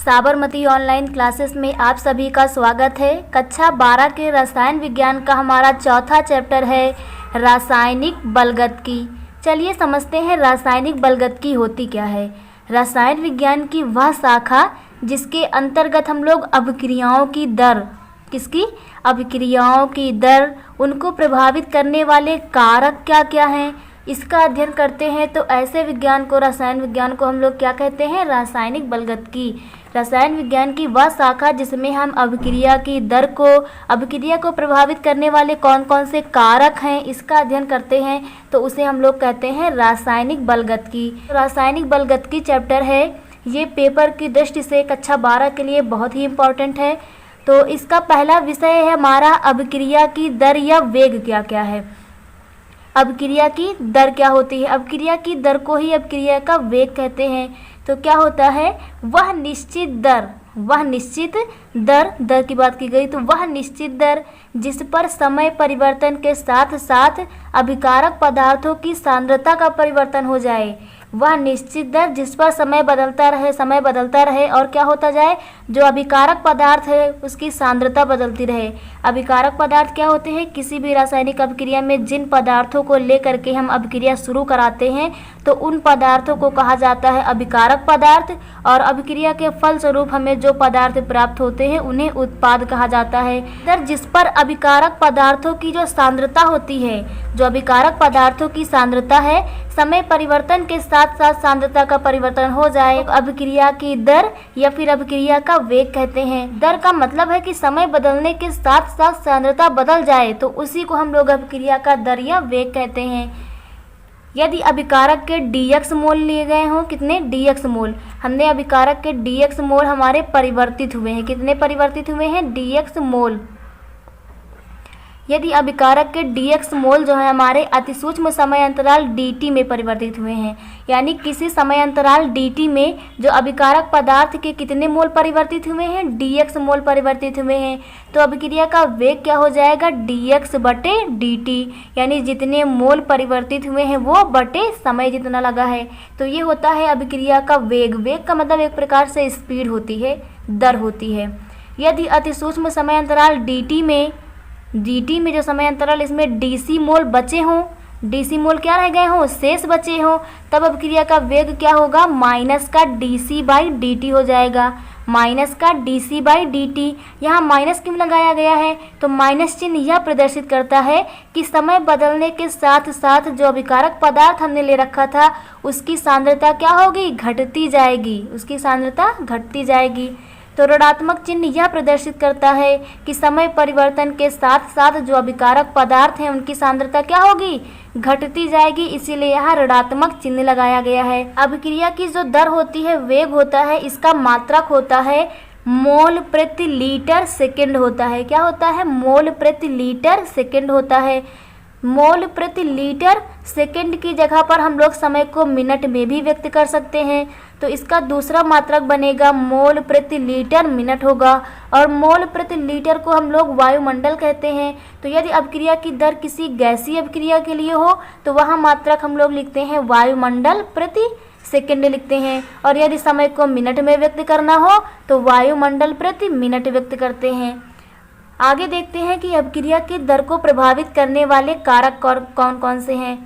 Sabarmati online classes में आप सभी का स्वागत है। कक्षा 12 के रसायन विज्ञान का हमारा चौथा चैप्टर है रासायनिक बलगतकी। चलिए समझते हैं रासायनिक बलगतकी होती क्या है। रसायन विज्ञान की वह शाखा जिसके अंतर्गत हम लोग अभिक्रियाओं की दर, किसकी अभिक्रियाओं की दर, उनको प्रभावित करने वाले कारक क्या क्या हैं, इसका अध्ययन करते हैं। तो ऐसे विज्ञान को, रसायन विज्ञान को हम लोग क्या कहते हैं? रासायनिक बलगतकी। रसायन विज्ञान की वह शाखा जिसमें हम अभिक्रिया की दर को, अभिक्रिया को प्रभावित करने वाले कौन कौन से कारक हैं, इसका अध्ययन करते हैं, तो उसे हम लोग कहते हैं रासायनिक बलगतकी। रासायनिक बलगतकी चैप्टर है, ये पेपर की दृष्टि से कक्षा 12 के लिए बहुत ही इम्पोर्टेंट है। तो इसका पहला विषय है हमारा अभिक्रिया की दर या वेग क्या क्या है। अभिक्रिया की दर क्या होती है? अभिक्रिया की दर को ही अभिक्रिया का वेग कहते हैं। तो क्या होता है? वह निश्चित दर, वह निश्चित दर की बात की गई तो वह निश्चित दर जिस पर समय परिवर्तन के साथ साथ अभिकारक पदार्थों की सांद्रता का परिवर्तन हो जाए। वह निश्चित दर जिस पर समय बदलता रहे और क्या होता जाए, जो अभिकारक पदार्थ है उसकी सांद्रता बदलती रहे। अभिकारक पदार्थ क्या होते हैं? किसी भी रासायनिक अभिक्रिया में जिन पदार्थों को लेकर के हम अभिक्रिया शुरू कराते हैं तो उन पदार्थों को कहा जाता है अभिकारक पदार्थ, और अभिक्रिया के फलस्वरूप हमें जो पदार्थ प्राप्त होते हैं उन्हें उत्पाद कहा जाता है। दर जिस पर अभिकारक पदार्थों की जो सांद्रता होती है, जो अभिकारक पदार्थों की सांद्रता है, समय परिवर्तन के साथ साथ सांद्रता का परिवर्तन हो जाए, अभिक्रिया की दर या फिर अभिक्रिया का वेग कहते हैं। दर का मतलब है कि समय बदलने के साथ साथ सांद्रता बदल जाए तो उसी को हम लोग अभिक्रिया का दर या वेग कहते हैं। यदि अभिकारक के dx मोल लिए गए हों, कितने dx मोल, हमने अभिकारक के dx मोल हमारे परिवर्तित हुए हैं, कितने परिवर्तित हुए हैं? dx मोल। यदि अभिकारक के dx मोल जो है हमारे अतिसूक्ष्म समय अंतराल dt में परिवर्तित हुए हैं, यानी किसी समय अंतराल dt में जो अभिकारक पदार्थ के कितने मोल परिवर्तित हुए हैं? dx मोल परिवर्तित हुए हैं, तो अभिक्रिया का वेग क्या हो जाएगा? dx बटे dt, यानी जितने मोल परिवर्तित हुए हैं वो बटे समय जितना लगा है। तो ये होता है अभिक्रिया का वेग। वेग का मतलब एक प्रकार से स्पीड होती है, दर होती है। यदि अतिसूक्ष्म समय अंतराल dt में जो समय अंतराल इसमें dc मोल बचे हों, dc मोल क्या रह गए हों? शेष बचे हों, तब अभिक्रिया का वेग क्या होगा? माइनस का dc बाई dt हो जाएगा। माइनस का dc बाई dt, यहाँ माइनस क्यों लगाया गया है? तो माइनस चिन्ह यह प्रदर्शित करता है कि समय बदलने के साथ साथ जो अभिकारक पदार्थ हमने ले रखा था उसकी सांद्रता क्या होगी? घटती जाएगी, उसकी सांद्रता घटती जाएगी। तो ऋणात्मक चिन्ह यह प्रदर्शित करता है कि समय परिवर्तन के साथ साथ जो अभिकारक पदार्थ हैं उनकी सांद्रता क्या होगी? घटती जाएगी, इसीलिए यहाँ ऋणात्मक चिन्ह लगाया गया है। अभिक्रिया की जो दर होती है, वेग होता है, इसका मात्रक होता है मोल प्रति लीटर सेकंड होता है। क्या होता है? मोल प्रति लीटर सेकंड होता है। मोल प्रति लीटर सेकंड की जगह पर हम लोग समय को मिनट में भी व्यक्त कर सकते हैं, तो इसका दूसरा मात्रक बनेगा मोल प्रति लीटर मिनट होगा, और मोल प्रति लीटर को हम लोग वायुमंडल कहते हैं। तो यदि अभिक्रिया की दर किसी गैसीय अभिक्रिया के लिए हो तो वहाँ मात्रक हम लोग लिखते हैं वायुमंडल प्रति सेकंड लिखते हैं, और यदि समय को मिनट में व्यक्त करना हो तो वायुमंडल प्रति मिनट व्यक्त करते हैं। आगे देखते हैं कि अभिक्रिया की दर को प्रभावित करने वाले कारक कौन कौन से हैं।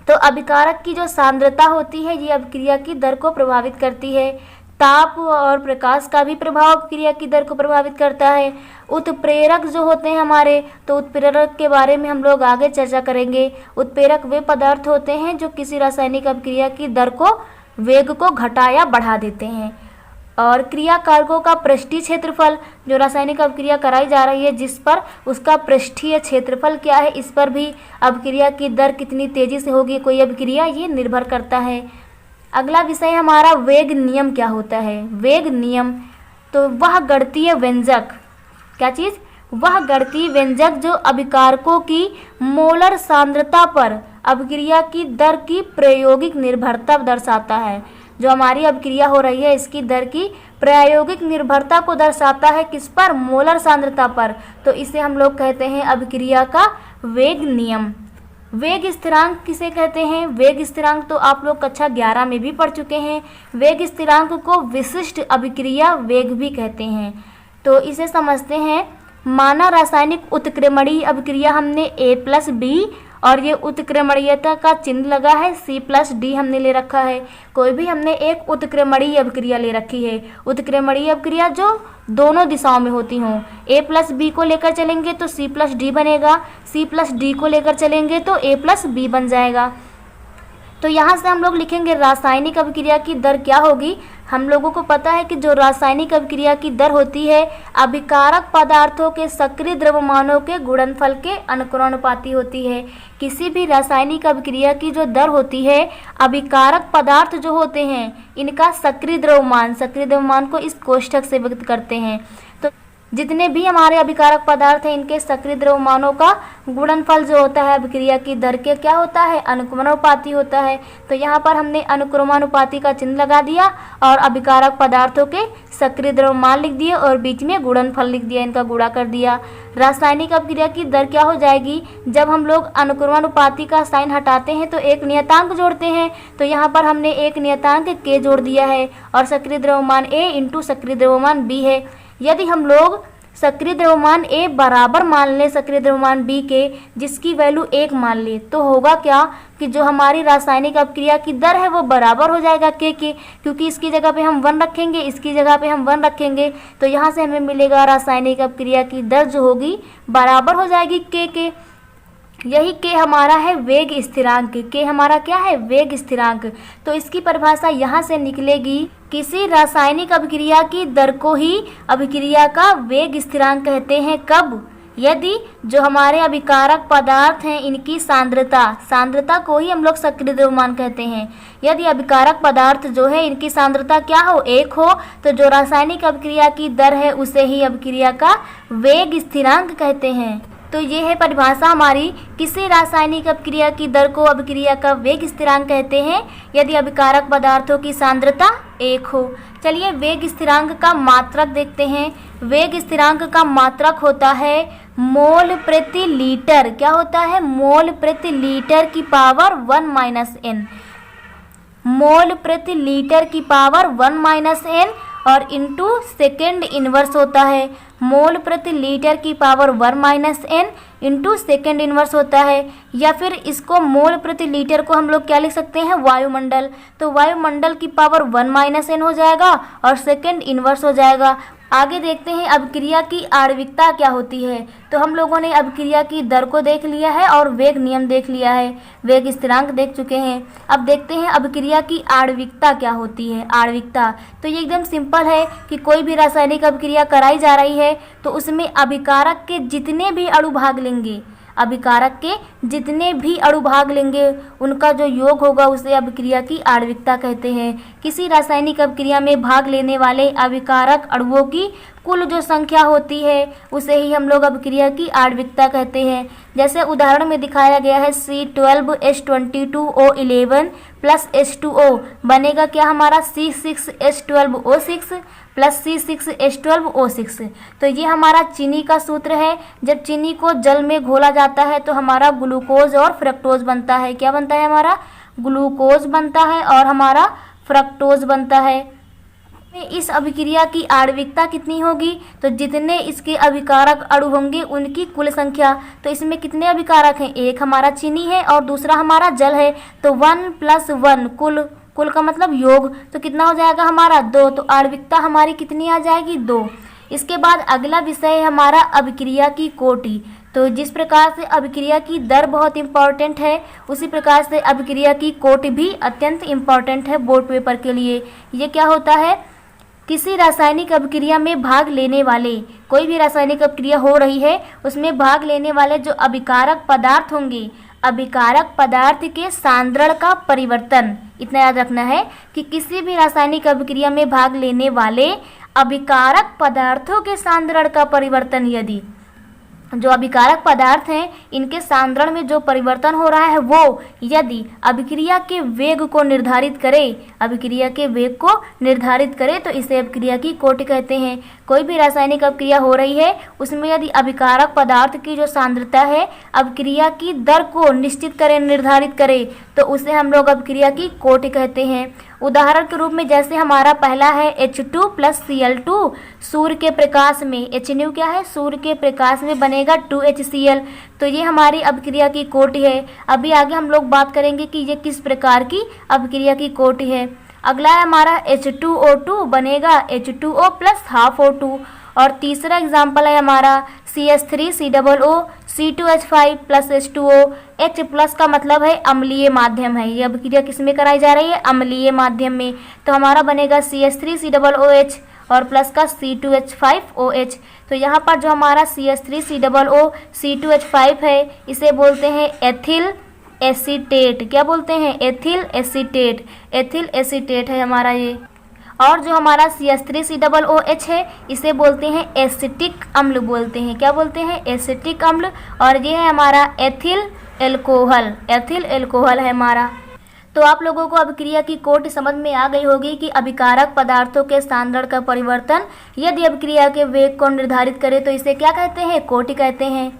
तो अभिकारक की जो सांद्रता होती है ये अभिक्रिया की दर को प्रभावित करती है। ताप और प्रकाश का भी प्रभाव अभिक्रिया की दर को प्रभावित करता है। उत्प्रेरक जो होते हैं हमारे, तो उत्प्रेरक के बारे में हम लोग आगे चर्चा करेंगे। उत्प्रेरक वे पदार्थ होते हैं जो किसी रासायनिक अभिक्रिया की दर को, वेग को घटा या बढ़ा देते हैं। और क्रिया कारकों का पृष्ठीय क्षेत्रफल, जो रासायनिक अभिक्रिया कराई जा रही है जिस पर, उसका पृष्ठीय क्षेत्रफल क्या है, इस पर भी अभिक्रिया की दर कितनी तेजी से होगी कोई अभिक्रिया, ये निर्भर करता है। अगला विषय हमारा वेग नियम क्या होता है। वेग नियम, तो वह गणितीय व्यंजक, क्या चीज़? वह गणितीय व्यंजक जो अभिकारकों की मोलर सांद्रता पर अभिक्रिया की दर की प्रायोगिक निर्भरता दर्शाता है। जो हमारी अभिक्रिया हो रही है इसकी दर की प्रायोगिक निर्भरता को दर्शाता है, किस पर? मोलर सांद्रता पर। तो इसे हम लोग कहते हैं अभिक्रिया का वेग नियम। वेग स्थिरांक किसे कहते हैं? वेग स्थिरांक तो आप लोग कक्षा 11 में भी पढ़ चुके हैं। वेग स्थिरांक को विशिष्ट अभिक्रिया वेग भी कहते हैं। तो इसे समझते हैं। माना रासायनिक उत्क्रमणीय अभिक्रिया हमने A+B और ये उत्क्रमणीयता का चिन्ह लगा है C+D हमने ले रखा है। कोई भी हमने एक उत्क्रमणीय अभिक्रिया ले रखी है। उत्क्रमणीय अभिक्रिया जो दोनों दिशाओं में होती हों। A+B को लेकर चलेंगे तो C+D बनेगा, C+D को लेकर चलेंगे तो A+B बन जाएगा। तो यहाँ से हम लोग लिखेंगे रासायनिक अभिक्रिया की दर क्या होगी। हम लोगों को पता है कि जो रासायनिक अभिक्रिया की दर होती है अभिकारक पदार्थों के सक्रिय द्रव्यमानों के गुणनफल के अनुक्रमानुपाती होती है। किसी भी रासायनिक अभिक्रिया की जो दर होती है अभिकारक पदार्थ जो होते हैं इनका सक्रिय द्रव्यमान को इस कोष्ठक से व्यक्त करते हैं। तो जितने भी हमारे अभिकारक पदार्थ हैं इनके सक्रिय द्रव्यमानों का गुणनफल जो होता है अभिक्रिया की दर के क्या होता है? अनुक्रमानुपाती होता है। तो यहाँ पर हमने अनुक्रमानुपाती का चिन्ह लगा दिया और अभिकारक पदार्थों के सक्रिय द्रव्यमान लिख दिए और बीच में गुणनफल लिख दिया, इनका गुणा कर दिया। रासायनिक अभिक्रिया की दर क्या हो जाएगी? जब हम लोग अनुक्रमानुपाती का साइन हटाते हैं तो एक नियतांक जोड़ते हैं। तो यहाँ पर हमने एक नियतांक K जोड़ दिया है और सक्रिय द्रव्यमान A इंटू सक्रिय द्रव्यमान B है। यदि हम लोग सक्रिय द्रव्यमान A बराबर मान लें सक्रिय द्रव्यमान B के, जिसकी वैल्यू 1 मान ले, तो होगा क्या कि जो हमारी रासायनिक अभिक्रिया की दर है वो बराबर हो जाएगा K के, क्योंकि इसकी जगह पे हम 1 रखेंगे, इसकी जगह पे हम 1 रखेंगे। तो यहाँ से हमें मिलेगा रासायनिक अभिक्रिया की दर जो होगी बराबर हो जाएगी K के। यही K हमारा है वेग स्थिरांक। K हमारा क्या है? वेग स्थिरांक। तो इसकी परिभाषा यहाँ से निकलेगी, किसी रासायनिक अभिक्रिया की दर को ही अभिक्रिया का वेग स्थिरांक कहते हैं। कब? यदि जो हमारे अभिकारक पदार्थ हैं इनकी सांद्रता को ही हम लोग सक्रिय द्रव्यमान कहते हैं। यदि अभिकारक पदार्थ जो है इनकी सांद्रता क्या हो? 1 हो, तो जो रासायनिक अभिक्रिया की दर है उसे ही अभिक्रिया का वेग स्थिरांक कहते हैं। तो ये है परिभाषा हमारी, किसी रासायनिक अभिक्रिया की दर को अभिक्रिया का वेग स्थिरांक कहते हैं यदि अभिकारक पदार्थों की सांद्रता 1 हो। चलिए वेग स्थिरांक का मात्रक देखते हैं। वेग स्थिरांक का मात्रक होता है मोल प्रति लीटर। क्या होता है? मोल प्रति लीटर की पावर 1 - n। मोल प्रति लीटर की पावर 1 - n और इंटू सेकेंड इनवर्स होता है। मोल प्रति लीटर की power 1 - n into second inverse होता है। या फिर इसको मोल प्रति लीटर को हम लोग क्या लिख सकते हैं? वायुमंडल। तो वायुमंडल की पावर 1 - n हो जाएगा और सेकेंड इनवर्स हो जाएगा। आगे देखते हैं अभिक्रिया की आणविकता क्या होती है। तो हम लोगों ने अभिक्रिया की दर को देख लिया है और वेग नियम देख लिया है, वेग स्थिरांक देख चुके हैं। अब देखते हैं अभिक्रिया की आणविकता क्या होती है। आणविकता तो ये एकदम सिंपल है कि कोई भी रासायनिक अभिक्रिया कराई जा रही है तो उसमें अभिकारक के जितने भी अणु भाग लेंगे, अभिकारक के जितने भी अणु भाग लेंगे उनका जो योग होगा उसे अभिक्रिया की आणविकता कहते हैं। किसी रासायनिक अभिक्रिया में भाग लेने वाले अभिकारक अणुओं की कुल जो संख्या होती है उसे ही हम लोग अभिक्रिया की आणविकता कहते हैं। जैसे उदाहरण में दिखाया गया है C12H22O11 प्लस H2O बनेगा क्या हमारा C6H12O6 प्लस C6H12O6। तो ये हमारा चीनी का सूत्र है। जब चीनी को जल में घोला जाता है तो हमारा ग्लूकोज और फ्रक्टोज बनता है। क्या बनता है? हमारा ग्लूकोज बनता है और हमारा फ्रक्टोज बनता है। इस अभिक्रिया की आणविकता कितनी होगी? तो जितने इसके अभिकारक अणु होंगे उनकी कुल संख्या। तो इसमें कितने अभिकारक हैं? एक हमारा चीनी है और दूसरा हमारा जल है। तो 1 + 1 कुल का मतलब योग, तो कितना हो जाएगा हमारा? 2। तो आणविकता हमारी कितनी आ जाएगी? 2। इसके बाद अगला विषय है हमारा अभिक्रिया की कोटि। तो जिस प्रकार से अभिक्रिया की दर बहुत इंपॉर्टेंट है उसी प्रकार से अभिक्रिया की कोटि भी अत्यंत इंपॉर्टेंट है बोर्ड पेपर के लिए। ये क्या होता है? किसी रासायनिक अभिक्रिया में भाग लेने वाले, कोई भी रासायनिक अभिक्रिया हो रही है उसमें भाग लेने वाले जो अभिकारक पदार्थ होंगे, अभिकारक पदार्थ के सांद्रण का परिवर्तन, इतना याद रखना है कि किसी भी रासायनिक अभिक्रिया में भाग लेने वाले अभिकारक पदार्थों के सांद्रण का परिवर्तन, यदि जो अभिकारक पदार्थ हैं इनके सांद्रण में जो परिवर्तन हो रहा है वो यदि अभिक्रिया के वेग को निर्धारित करे, अभिक्रिया के वेग को निर्धारित करे तो इसे अभिक्रिया की कोटि कहते हैं। कोई भी रासायनिक अभिक्रिया हो रही है उसमें यदि अभिकारक पदार्थ की जो सांद्रता है अभिक्रिया की दर को निश्चित करें, निर्धारित करें, तो उसे हम लोग अभिक्रिया की कोटि कहते हैं। उदाहरण के रूप में जैसे हमारा पहला है H2 + Cl2, सूर्य के प्रकाश में HNu क्या है, सूर्य के प्रकाश में बनेगा 2HCl, तो ये हमारी अभिक्रिया की कोटि है। अभी आगे हम लोग बात करेंगे कि ये किस प्रकार की अभिक्रिया की कोटि है। अगला है हमारा H2O2 बनेगा H2O + ½ O2, और तीसरा एग्जाम्पल है हमारा CH3COO C2H5 + H2O। H+ का मतलब है अम्लीय माध्यम है, ये अभिक्रिया किस में कराई जा रही है, अम्लीय माध्यम में, तो हमारा बनेगा CH3COOH और प्लस का C2H5OH। तो यहाँ पर जो हमारा CH3COO C2H5 है इसे बोलते हैं एथिल एसीटेट। क्या बोलते हैं, एथिल एसीटेट, एथिल एसीटेट है हमारा ये। और जो हमारा CH3COOH है इसे बोलते हैं एसिटिक अम्ल बोलते हैं। क्या बोलते हैं, एसिटिक अम्ल, और ये है हमारा एथिल एल्कोहल, एथिल एल्कोहल है हमारा। तो आप लोगों को अभिक्रिया की कोटि समझ में आ गई होगी कि अभिकारक पदार्थों के सांद्रण का परिवर्तन यदि अभिक्रिया के वेग को निर्धारित करे तो इसे क्या कहते हैं, कोटि कहते हैं।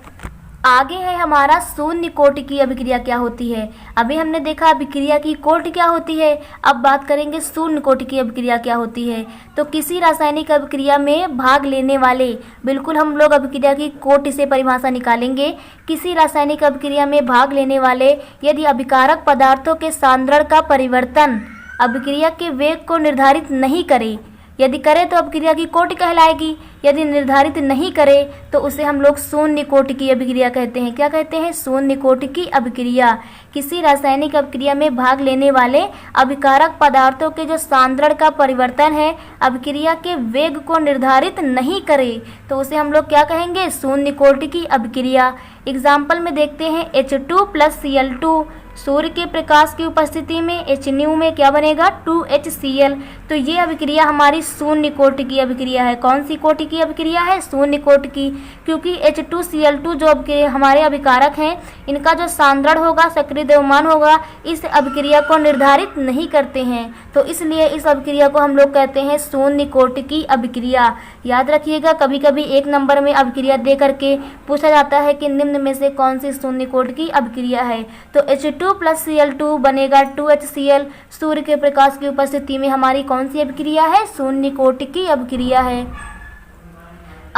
आगे है हमारा शून्य कोटि की अभिक्रिया क्या होती है। अभी हमने देखा अभिक्रिया की कोटि क्या होती है, अब बात करेंगे शून्य कोटि की अभिक्रिया क्या होती है। तो किसी रासायनिक अभिक्रिया में भाग लेने वाले, बिल्कुल हम लोग अभिक्रिया की कोटि से परिभाषा निकालेंगे। किसी रासायनिक अभिक्रिया में भाग लेने वाले यदि अभिकारक पदार्थों के सांद्रण का परिवर्तन अभिक्रिया के वेग को निर्धारित नहीं करे, यदि करे तो अभिक्रिया की कोटि कहलाएगी, यदि निर्धारित नहीं करे तो उसे हम लोग शून्य कोटि की अभिक्रिया कहते हैं। क्या कहते हैं, शून्य कोटि की अभिक्रिया। किसी रासायनिक अभिक्रिया में भाग लेने वाले अभिकारक पदार्थों के जो सांद्रण का परिवर्तन है अभिक्रिया के वेग को निर्धारित नहीं करे तो उसे हम लोग क्या कहेंगे, शून्य कोटि की अभिक्रिया। एग्जाम्पल में देखते हैं H2 + Cl2, सूर्य के प्रकाश की उपस्थिति में HNu में क्या बनेगा, 2HCl, तो ये अभिक्रिया हमारी शून्य कोटि की अभिक्रिया है। कौन सी कोटि की अभिक्रिया है, शून्य कोटि की, क्योंकि H2Cl2 जो हमारे अभिकारक हैं इनका जो सांद्रण होगा, सक्रिय द्रव्यमान होगा, इस अभिक्रिया को निर्धारित नहीं करते हैं, तो इसलिए इस अभिक्रिया को हम लोग कहते हैं शून्य कोटि की अभिक्रिया। याद रखिएगा, कभी कभी 1 नंबर में अभिक्रिया दे करके पूछा जाता है कि निम्न में से कौन सी शून्य कोटि की अभिक्रिया है। तो H2 + Cl2 बनेगा 2HCl, सूर्य के प्रकाश की उपस्थिति में हमारी कौन सी अभिक्रिया है, शून्य कोटि की अभिक्रिया है।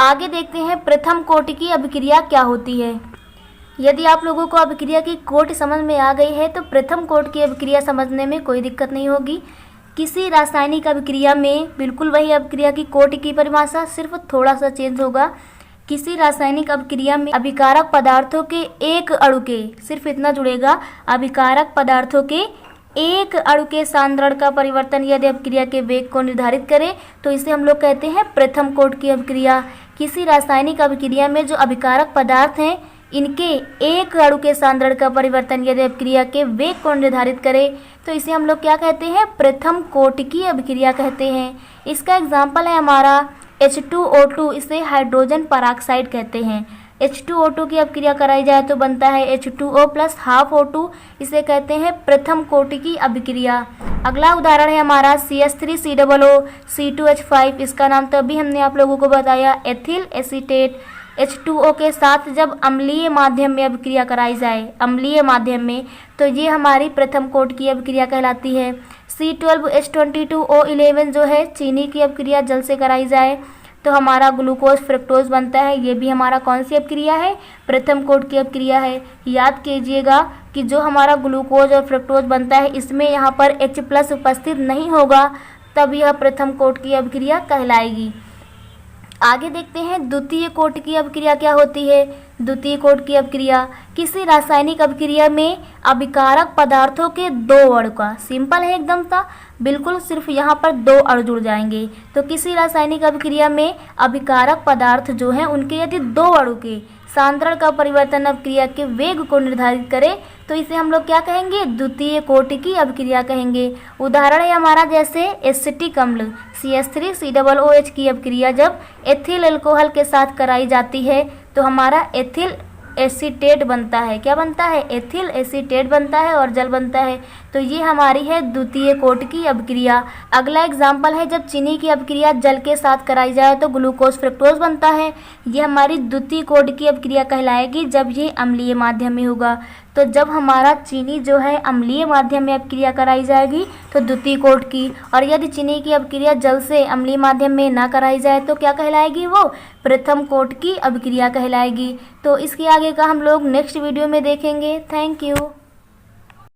आगे देखते हैं प्रथम कोटि की अभिक्रिया क्या होती है। यदि आप लोगों को अभिक्रिया की कोटि समझ में आ गई है तो प्रथम कोटि की अभिक्रिया समझने में कोई दिक्कत नहीं होगी। किसी रासायनिक अभिक्रिया में बिल्कुल वही अभिक्रिया की कोटि की परिभाषा, सिर्फ थोड़ा सा चेंज होगा। किसी रासायनिक अभिक्रिया में अभिकारक पदार्थों के एक अणु के, सिर्फ इतना जुड़ेगा, अभिकारक पदार्थों के एक अणु के सांद्रण का परिवर्तन यदि अभिक्रिया के वेग को निर्धारित करे तो इसे हम लोग कहते हैं प्रथम कोटि की अभिक्रिया। किसी रासायनिक अभिक्रिया में जो अभिकारक पदार्थ हैं इनके एक अणु के सांद्रण का परिवर्तन यदि अभिक्रिया के वेग को निर्धारित करे तो इसे हम लोग क्या कहते हैं, प्रथम कोटि की अभिक्रिया कहते हैं। इसका एग्जाम्पल है हमारा H2O2, इसे हाइड्रोजन पेरोक्साइड कहते हैं। H2O2 की अभिक्रिया कराई जाए तो बनता है H2O + ½ O2, इसे कहते हैं प्रथम कोटि की अभिक्रिया। अगला उदाहरण है हमारा CH3COO C2H5, इसका नाम तो अभी हमने आप लोगों को बताया, एथिल एसीटेट। H2O के साथ जब अम्लीय माध्यम में अभिक्रिया कराई जाए, अम्लीय माध्यम में, तो ये हमारी प्रथम कोटि की अभिक्रिया कहलाती है। C12H22O11 जो है चीनी की अभिक्रिया जल से कराई जाए तो हमारा ग्लूकोज फ्रक्टोज बनता है, ये भी हमारा कौन सी अभिक्रिया है, प्रथम कोटि की अभिक्रिया है। याद कीजिएगा कि जो हमारा ग्लूकोज और फ्रक्टोज बनता है इसमें यहाँ पर H+ उपस्थित नहीं होगा, तब यह प्रथम कोटि की अभिक्रिया कहलाएगी। आगे देखते हैं द्वितीय कोटि की अभिक्रिया क्या होती है। द्वितीय कोटि की अभिक्रिया, किसी रासायनिक अभिक्रिया में अभिकारक पदार्थों के 2 अणु का, सिंपल है एकदम सा, बिल्कुल सिर्फ यहाँ पर 2 अणु जुड़ जाएंगे। तो किसी रासायनिक अभिक्रिया में अभिकारक पदार्थ जो हैं उनके यदि 2 अणु के सांद्रण का परिवर्तन अभिक्रिया के वेग को निर्धारित करे तो इसे हम लोग क्या कहेंगे, द्वितीय कोटि की अभिक्रिया कहेंगे। उदाहरण है हमारा जैसे एसिटिक अम्ल CH3COOH की अभिक्रिया जब एथिल अल्कोहल के साथ कराई जाती है तो हमारा एथिल एसीटेट बनता है। क्या बनता है? एथिल एसीटेट बनता है और जल बनता है। तो ये हमारी है द्वितीय कोट की अभिक्रिया। अगला एग्जाम्पल है, जब चीनी की अभिक्रिया जल के साथ कराई जाए तो ग्लूकोज फ्रक्टोज बनता है। ये हमारी द्वितीय कोट की अभिक्रिया कहलाएगी जब ये अम्लीय माध्यम में होगा। तो जब हमारा चीनी जो है अम्लीय माध्यम में अभिक्रिया कराई जाएगी तो द्वितीय कोट की, और यदि चीनी की अभिक्रिया जल से अम्लीय माध्यम में ना कराई जाए तो क्या कहलाएगी? वो प्रथम कोट की अभिक्रिया कहलाएगी। तो इसके आगे का हम लोग नेक्स्ट वीडियो में देखेंगे। Thank you.